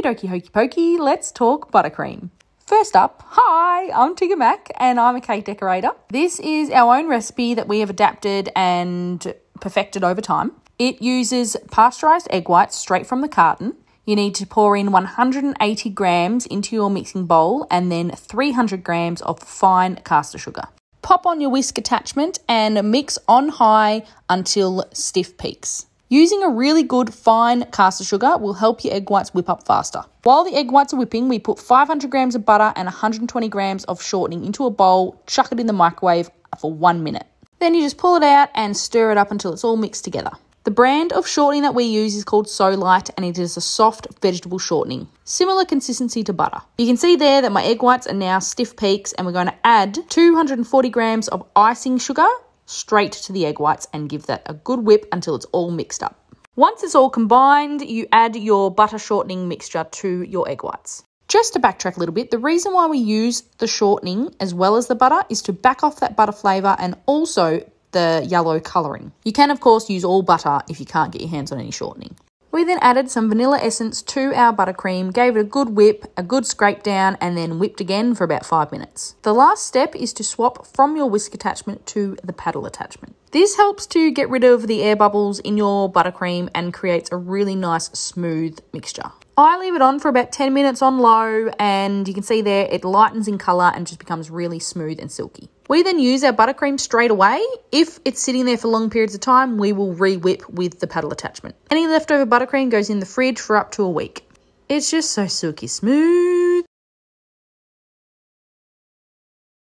dokie, hokey pokey, let's talk buttercream. First up, hi, I'm Tigger Mac and I'm a cake decorator. This is our own recipe that we have adapted and perfected over time. It uses pasteurised egg whites straight from the carton. You need to pour in 180 grams into your mixing bowl and then 300 grams of fine caster sugar. Pop on your whisk attachment and mix on high until stiff peaks. Using a really good fine caster sugar will help your egg whites whip up faster. While the egg whites are whipping, we put 500 grams of butter and 120 grams of shortening into a bowl, chuck it in the microwave for 1 minute. Then you just pull it out and stir it up until it's all mixed together. The brand of shortening that we use is called So Light and it is a soft vegetable shortening. Similar consistency to butter. You can see there that my egg whites are now stiff peaks and we're going to add 240 grams of icing sugar straight to the egg whites and give that a good whip until it's all mixed up. Once it's all combined, you add your butter shortening mixture to your egg whites. Just to backtrack a little bit, the reason why we use the shortening as well as the butter is to back off that butter flavour and also the yellow colouring. You can of course use all butter if you can't get your hands on any shortening. We then added some vanilla essence to our buttercream, gave it a good whip, a good scrape down, and then whipped again for about 5 minutes. The last step is to swap from your whisk attachment to the paddle attachment. This helps to get rid of the air bubbles in your buttercream and creates a really nice smooth mixture. I leave it on for about 10 minutes on low and you can see there it lightens in colour and just becomes really smooth and silky. We then use our buttercream straight away. If it's sitting there for long periods of time, we will re-whip with the paddle attachment. Any leftover buttercream goes in the fridge for up to a week. It's just so silky smooth.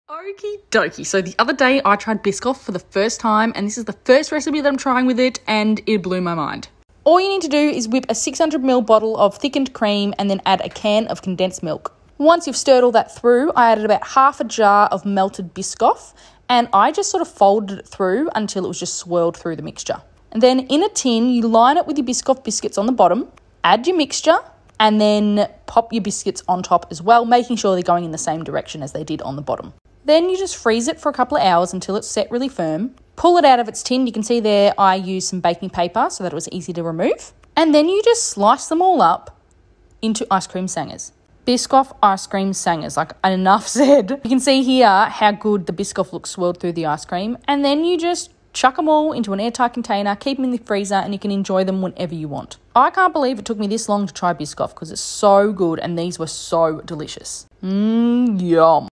Okie dokie. So the other day I tried Biscoff for the first time and this is the first recipe that I'm trying with it and it blew my mind. All you need to do is whip a 600ml bottle of thickened cream and then add a can of condensed milk. Once you've stirred all that through, I added about half a jar of melted Biscoff and I just sort of folded it through until it was just swirled through the mixture. And then in a tin, you line it with your Biscoff biscuits on the bottom, add your mixture and then pop your biscuits on top as well, making sure they're going in the same direction as they did on the bottom. Then you just freeze it for a couple of hours until it's set really firm. Pull it out of its tin. You can see there I used some baking paper so that it was easy to remove. And then you just slice them all up into ice cream sangers. Biscoff ice cream sangers, like enough said. You can see here how good the Biscoff looks swirled through the ice cream. And then you just chuck them all into an airtight container, keep them in the freezer and you can enjoy them whenever you want. I can't believe it took me this long to try Biscoff because it's so good and these were so delicious. Yum.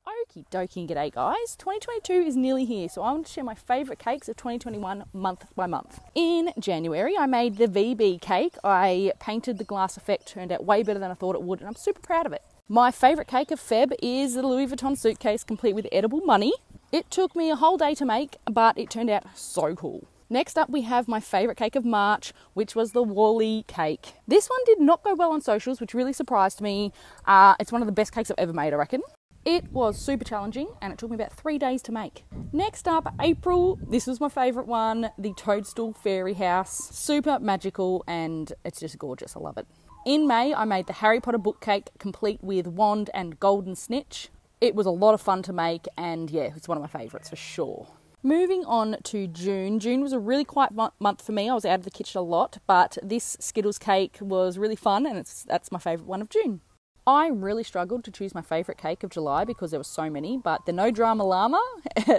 Okie dokie, g'day guys. 2022 is nearly here, so I want to share my favourite cakes of 2021 month by month. In January, I made the VB cake. I painted the glass effect, turned out way better than I thought it would, and I'm super proud of it. My favourite cake of Feb is the Louis Vuitton suitcase complete with edible money. It took me a whole day to make, but it turned out so cool. Next up, we have my favourite cake of March, which was the Wally cake. This one did not go well on socials, which really surprised me. It's one of the best cakes I've ever made, I reckon. It was super challenging and it took me about 3 days to make. Next up, April. This was my favourite one, the Toadstool Fairy House. Super magical and it's just gorgeous. I love it. In May, I made the Harry Potter book cake complete with wand and golden snitch. It was a lot of fun to make and yeah, it's one of my favourites for sure. Moving on to June. June was a really quiet month for me. I was out of the kitchen a lot, but this Skittles cake was really fun and that's my favourite one of June. I really struggled to choose my favourite cake of July because there were so many, but the No Drama Llama,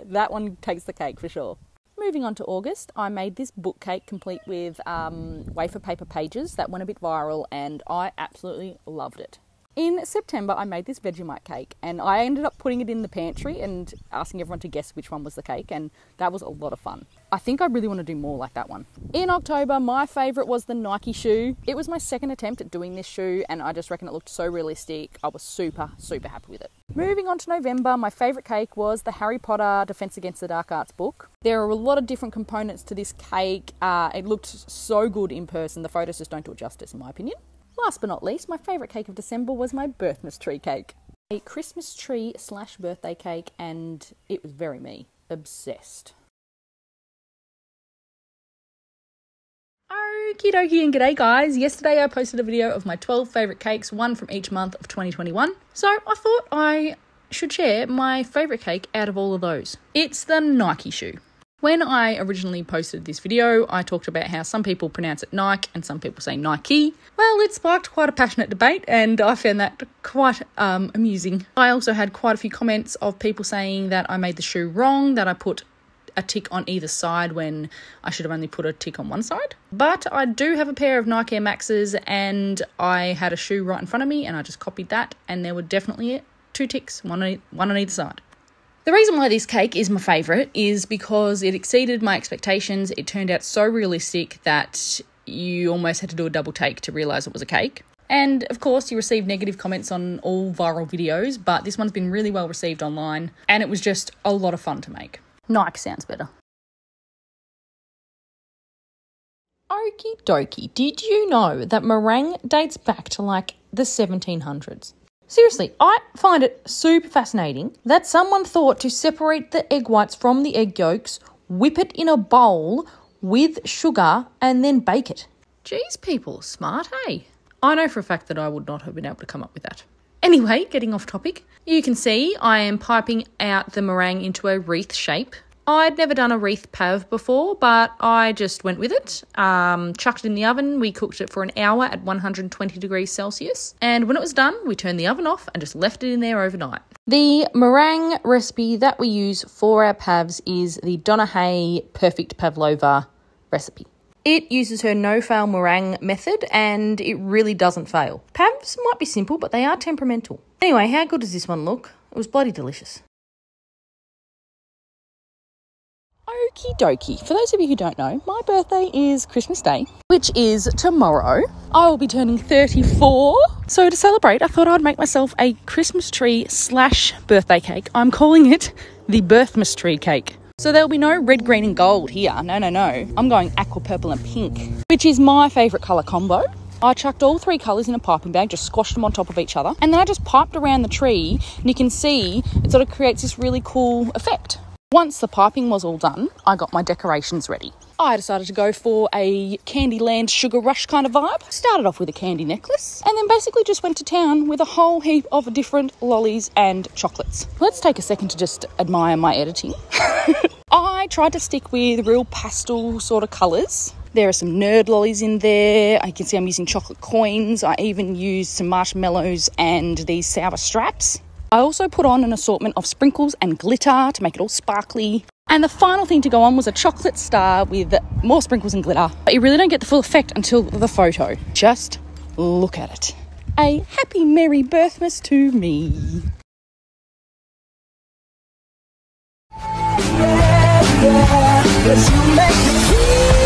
that one takes the cake for sure. Moving on to August, I made this book cake complete with wafer paper pages. That went a bit viral and I absolutely loved it. In September, I made this Vegemite cake and I ended up putting it in the pantry and asking everyone to guess which one was the cake, and that was a lot of fun. I think I really want to do more like that one. In October, my favourite was the Nike shoe. It was my second attempt at doing this shoe and I just reckon it looked so realistic. I was super, super happy with it. Moving on to November, my favourite cake was the Harry Potter Defense Against the Dark Arts book. There are a lot of different components to this cake. It looked so good in person. The photos just don't do it justice in my opinion. Last but not least, my favourite cake of December was my Birthmas tree cake. A Christmas tree / birthday cake and it was very me. Obsessed. Okie dokie and g'day guys. Yesterday I posted a video of my 12 favourite cakes, one from each month of 2021. So I thought I should share my favourite cake out of all of those. It's the Nike shoe. When I originally posted this video, I talked about how some people pronounce it Nike and some people say Nike. Well, it sparked quite a passionate debate and I found that quite amusing. I also had quite a few comments of people saying that I made the shoe wrong, that I put a tick on either side when I should have only put a tick on one side. But I do have a pair of Nike Air Maxes and I had a shoe right in front of me and I just copied that and there were definitely 2 ticks, one on either side. The reason why this cake is my favourite is because it exceeded my expectations. It turned out so realistic that you almost had to do a double take to realise it was a cake. And of course you receive negative comments on all viral videos, but this one's been really well received online and it was just a lot of fun to make. Nike sounds better. Okie dokie, did you know that meringue dates back to like the 1700s? Seriously, I find it super fascinating that someone thought to separate the egg whites from the egg yolks, whip it in a bowl with sugar and then bake it. Geez, people, smart, hey? I know for a fact that I would not have been able to come up with that. Anyway, getting off topic, you can see I am piping out the meringue into a wreath shape. I'd never done a wreath pav before, but I just went with it, chucked it in the oven. We cooked it for an hour at 120 degrees Celsius. And when it was done, we turned the oven off and just left it in there overnight. The meringue recipe that we use for our pavs is the Donna Hay Perfect Pavlova recipe. It uses her no-fail meringue method and it really doesn't fail. Pavs might be simple, but they are temperamental. Anyway, how good does this one look? It was bloody delicious. Okie dokie. For those of you who don't know, my birthday is Christmas Day, which is tomorrow. I will be turning 34. So to celebrate, I thought I'd make myself a Christmas tree / birthday cake. I'm calling it the Birthmas tree cake. So there'll be no red, green and gold here. No. I'm going aqua, purple and pink, which is my favourite colour combo. I chucked all 3 colours in a piping bag, just squashed them on top of each other. And then I just piped around the tree and you can see it sort of creates this really cool effect. Once the piping was all done, I got my decorations ready. I decided to go for a Candyland Sugar Rush kind of vibe. Started off with a candy necklace and then basically just went to town with a whole heap of different lollies and chocolates. Let's take a second to just admire my editing. I tried to stick with real pastel sort of colours. There are some nerd lollies in there. I can see I'm using chocolate coins. I even used some marshmallows and these sour straps. I also put on an assortment of sprinkles and glitter to make it all sparkly. And the final thing to go on was a chocolate star with more sprinkles and glitter. But you really don't get the full effect until the photo. Just look at it. A happy merry birthmas to me. Yeah, 'cause you make me feel